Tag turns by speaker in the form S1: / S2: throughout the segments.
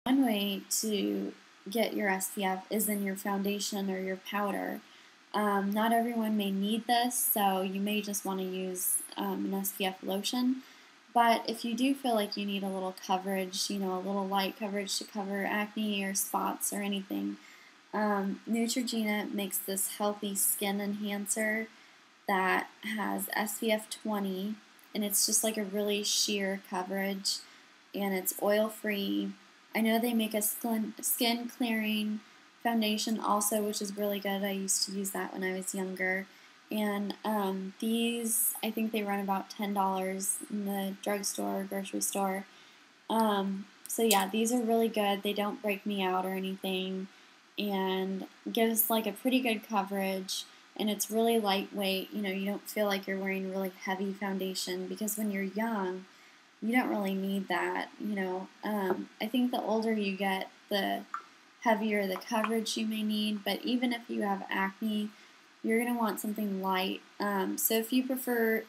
S1: One way to get your SPF is in your foundation or your powder. Not everyone may need this, so you may just want to use an SPF lotion. But if you do feel like you need a little coverage, a little light coverage to cover acne or spots or anything, Neutrogena makes this healthy skin enhancer that has SPF 20, and it's just like a really sheer coverage, and it's oil-free. I know they make a skin clearing foundation also, which is really good. I used to use that when I was younger. And these, I think they run about $10 in the drugstore or grocery store. So yeah, these are really good. They don't break me out or anything, and gives like a pretty good coverage, and it's really lightweight. You don't feel like you're wearing really heavy foundation, because when you're young, you don't really need that. I think the older you get, the heavier the coverage you may need, but even if you have acne, you're going to want something light. So if you prefer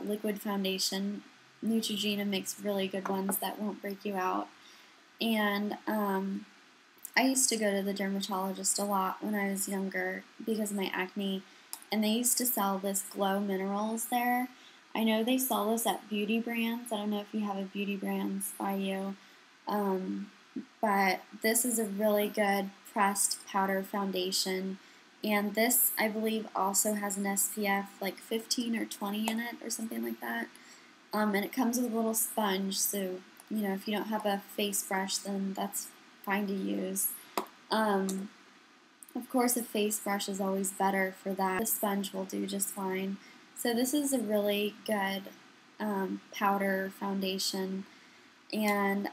S1: liquid foundation, Neutrogena makes really good ones that won't break you out. And I used to go to the dermatologist a lot when I was younger because of my acne, and they used to sell this Glow Minerals there. I know they sell this at beauty brands. I don't know if you have a beauty brands by you, but this is a really good pressed powder foundation, and this, I believe, also has an SPF like 15 or 20 in it or something like that. And it comes with a little sponge, so if you don't have a face brush, then that's fine to use. Of course, a face brush is always better for that. The sponge will do just fine. So this is a really good powder foundation. And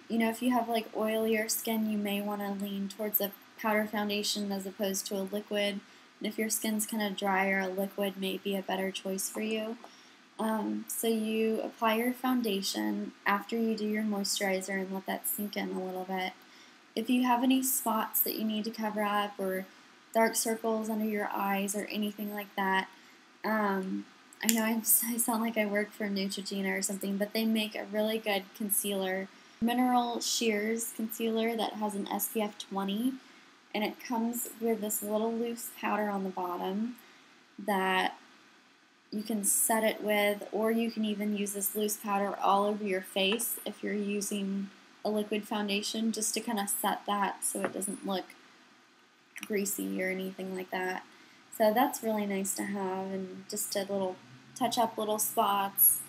S1: if you have like oilier skin, you may want to lean towards a powder foundation as opposed to a liquid. And if your skin's kind of drier, a liquid may be a better choice for you. So you apply your foundation after you do your moisturizer and let that sink in a little bit. If you have any spots that you need to cover up, or dark circles under your eyes or anything like that, I know I sound like I work for Neutrogena or something, but they make a really good concealer. Mineral Shears concealer that has an SPF 20, and it comes with this little loose powder on the bottom that you can set it with, or you can even use this loose powder all over your face if you're using a liquid foundation, just to kind of set that so it doesn't look greasy or anything like that. So that's really nice to have, and just a little touch up little spots,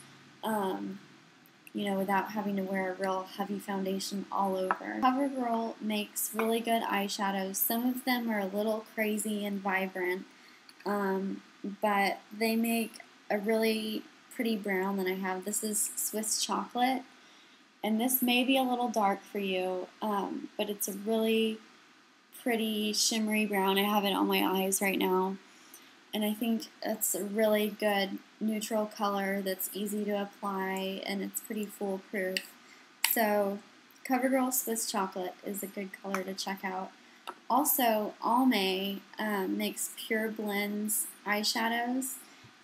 S1: without having to wear a real heavy foundation all over. CoverGirl makes really good eyeshadows. Some of them are a little crazy and vibrant, but they make a really pretty brown that I have. This is Swiss Chocolate, and this may be a little dark for you, but it's a really pretty shimmery brown. I have it on my eyes right now, and I think it's a really good neutral color that's easy to apply, and it's pretty foolproof. So CoverGirl Swiss Chocolate is a good color to check out. Also, Almay makes Pure Blends eyeshadows,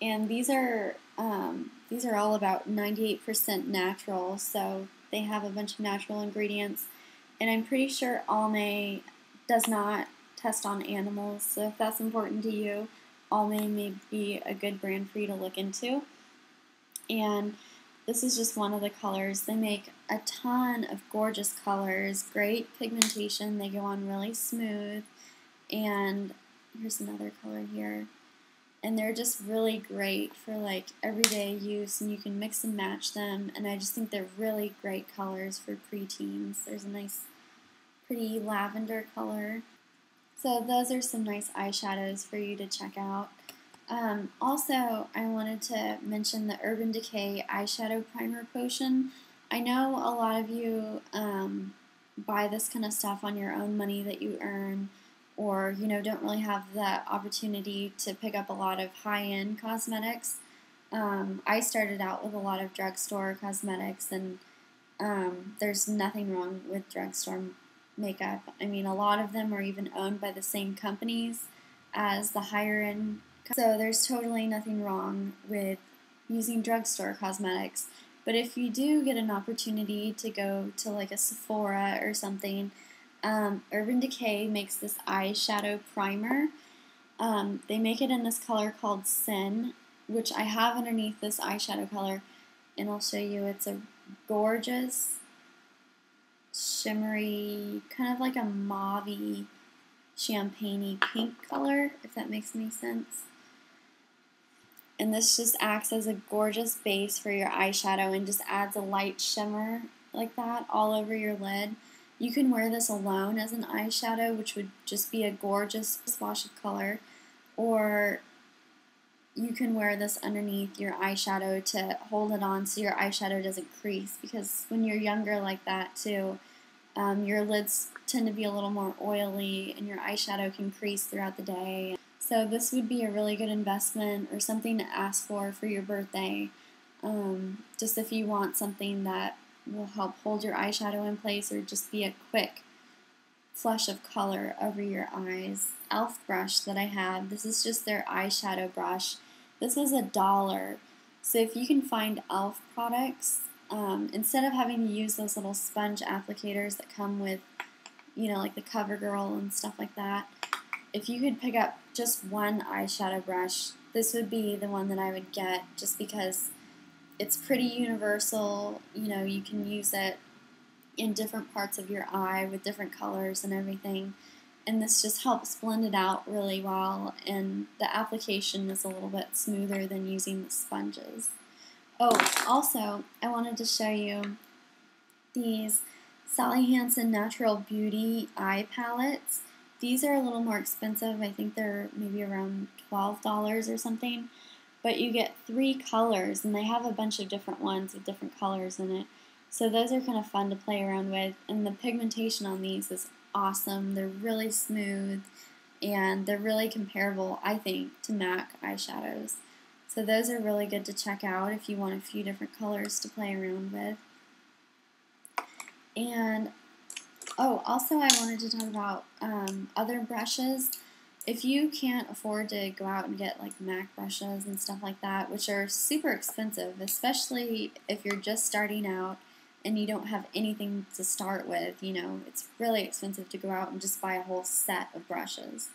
S1: and these are all about 98% natural, so they have a bunch of natural ingredients, and I'm pretty sure Almay does not test on animals, so if that's important to you, Almay may be a good brand for you to look into. And this is just one of the colors. They make a ton of gorgeous colors, great pigmentation, they go on really smooth, and here's another color here. And they're just really great for like everyday use, and you can mix and match them, and I just think they're really great colors for preteens. There's a nice pretty lavender color. So those are some nice eyeshadows for you to check out. Also, I wanted to mention the Urban Decay Eyeshadow Primer Potion. I know a lot of you buy this kind of stuff on your own money that you earn, or don't really have the opportunity to pick up a lot of high-end cosmetics. I started out with a lot of drugstore cosmetics, and there's nothing wrong with drugstore makeup. I mean, a lot of them are even owned by the same companies as the higher end, so there's totally nothing wrong with using drugstore cosmetics. But if you do get an opportunity to go to like a Sephora or something, Urban Decay makes this eyeshadow primer. They make it in this color called Sin, which I have underneath this eyeshadow color, and I'll show you. It's a gorgeous, shimmery, kind of like a mauve-y, champagne-y pink color, if that makes any sense. And this just acts as a gorgeous base for your eyeshadow and just adds a light shimmer like that all over your lid. You can wear this alone as an eyeshadow, which would just be a gorgeous wash of color, or you can wear this underneath your eyeshadow to hold it on so your eyeshadow doesn't crease, because when you're younger like that too, your lids tend to be a little more oily and your eyeshadow can crease throughout the day. So this would be a really good investment or something to ask for your birthday, just if you want something that will help hold your eyeshadow in place or just be a quick flush of color over your eyes. e.l.f. brush that I have, this is just their eyeshadow brush. This is $1. So if you can find e.l.f. products, instead of having to use those little sponge applicators that come with, you know, like the CoverGirl and stuff like that, if you could pick up just one eyeshadow brush, this would be the one that I would get, just because it's pretty universal. You know, you can use it in different parts of your eye with different colors and everything, and this just helps blend it out really well, and the application is a little bit smoother than using the sponges. Oh, also, I wanted to show you these Sally Hansen Natural Beauty eye palettes. These are a little more expensive. I think they're maybe around $12 or something. But you get 3 colors, and they have a bunch of different ones with different colors in it. So those are kind of fun to play around with. And the pigmentation on these is awesome. They're really smooth, and they're really comparable, I think, to MAC eyeshadows. So those are really good to check out if you want a few different colors to play around with. And oh, also I wanted to talk about other brushes. If you can't afford to go out and get like MAC brushes and stuff like that, which are super expensive, especially if you're just starting out and you don't have anything to start with, you know, it's really expensive to go out and just buy a whole set of brushes.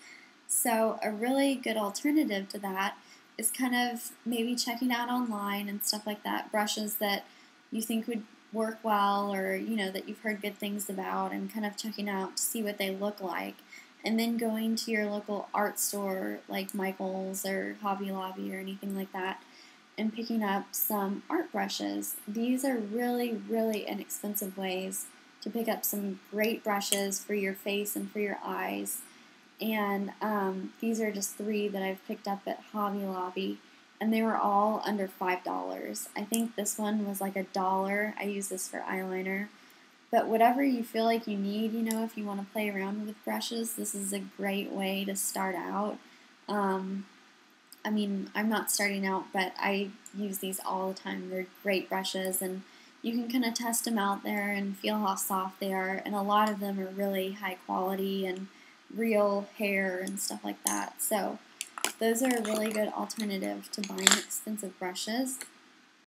S1: So a really good alternative to that is kind of maybe checking out online and stuff like that, brushes that you think would work well, or, you know, that you've heard good things about, and kind of checking out to see what they look like, and then going to your local art store like Michael's or Hobby Lobby or anything like that and picking up some art brushes. These are really, really inexpensive ways to pick up some great brushes for your face and for your eyes. And these are just 3 that I've picked up at Hobby Lobby, and they were all under $5. I think this one was like $1. I use this for eyeliner. But whatever you feel like you need, you know, if you want to play around with brushes, this is a great way to start out. I mean, I'm not starting out, but I use these all the time. They're great brushes, and you can kind of test them out there and feel how soft they are, and a lot of them are really high quality and real hair and stuff like that. So those are a really good alternative to buying expensive brushes.